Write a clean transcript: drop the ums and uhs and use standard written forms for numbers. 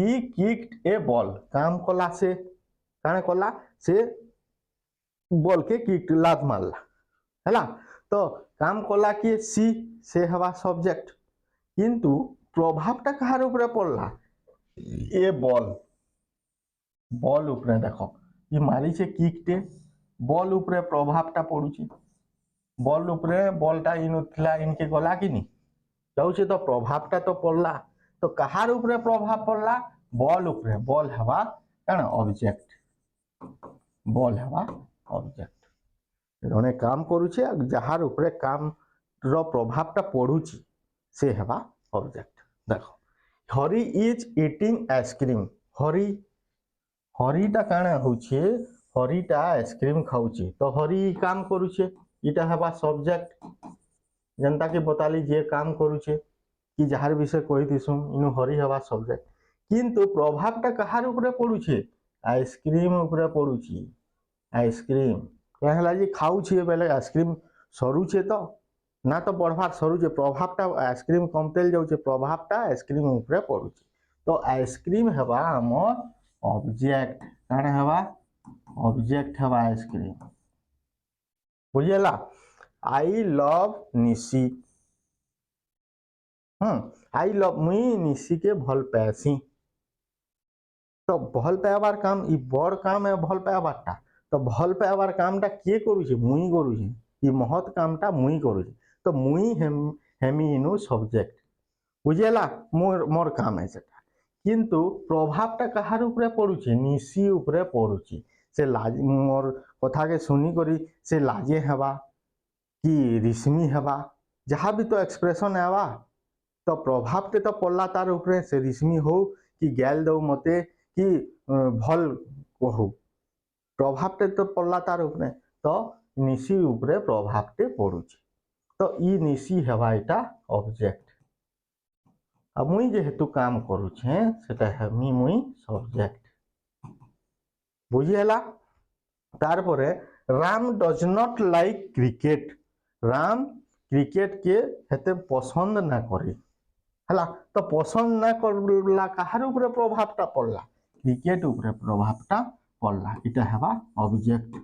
হি কিcked ए ball काम कला से काने कला से बॉल के किक लात मारला हैला तो काम कला कि सी से हवा सब्जेक्ट किंतु प्रभावटा कहार ऊपर पड़ला ए बॉल बॉल ऊपर देखो ये मारी से किकटे बॉल ऊपर प्रभावटा पड़ुची बॉल ऊपर बॉलटा इन थिला इनके गला कि नहीं जाऊे तो प्रभावटा तो पड़ला तो कहार ऊपर प्रभाव पड़ला बॉल ऊपर बॉल हवा कण ऑब्जेक्ट बॉल हवा ऑब्जेक्ट जने काम करूचे जहार ऊपर काम रो प्रभावटा पड़ुची से हवा ऑब्जेक्ट देखो हरी इज इटिंग आइसक्रीम हरी हरीटा काना होचे हरीटा आइसक्रीम खाऊचे तो हरी काम करूचे इटा हवा सब्जेक्ट जनता के बताली जे काम करूचे कि जहार विषय कही दिसु इनु हरी हवा सब्जेक्ट किंतु प्रभावटा कहार ऊपर पड़ुचे आइसक्रीम ऊपर पड़ुची आइसक्रीम कहला जे खाऊचे बेले आइसक्रीम सरुचे तो ना तो बढ़वार सरुचे प्रभावटा आइसक्रीम कमतेल जाऊचे प्रभावटा आइसक्रीम ऊपर पड़ुचे तो आइसक्रीम हवा आमर ऑब्जेक्ट काने हवा ऑब्जेक्ट हवा आइसक्रीम बुझेला I love Nishi I love मुई निशी के भल पासी तो भल पाइबार काम इ बड़ काम है भल पाइबारटा तो भल पाइबार कामटा किए करूचे मुई करूचे इ महत कामटा मुई करूचे तो मुई हेमी इनु सब्जेक्ट बुझेला मोर मोर काम है सेटा किंतु प्रभावटा कहार ऊपर पड़ुचे निशी ऊपर पड़ुचे से लाज मोर कथा के सुनी करी से लाजे हवा कि रिश्मी हवा जहाँ भी तो एक्सप्रेशन आवा तो प्रभाव तो पड़ला तार ऊपर से रिश्मी हो कि गैल दो मते कि भल कहू प्रभाव तो पड़ला तार ऊपर तो निशी ऊपर प्रभाव पड़ुचे तो इ निशी हवा इटा ऑब्जेक्ट अब मुई जेहेतु काम करूछे सेटा हेमी मुई सब्जेक्ट बुझिहेला तार परे Ram does not like cricket Ram cricket के हेते पसंद ना करे हला तो पसंद ना करला कहार ऊपर प्रभावटा पड़ला क्रिकेट ऊपर प्रभावटा पड़ला इटा हवा ऑब्जेक्ट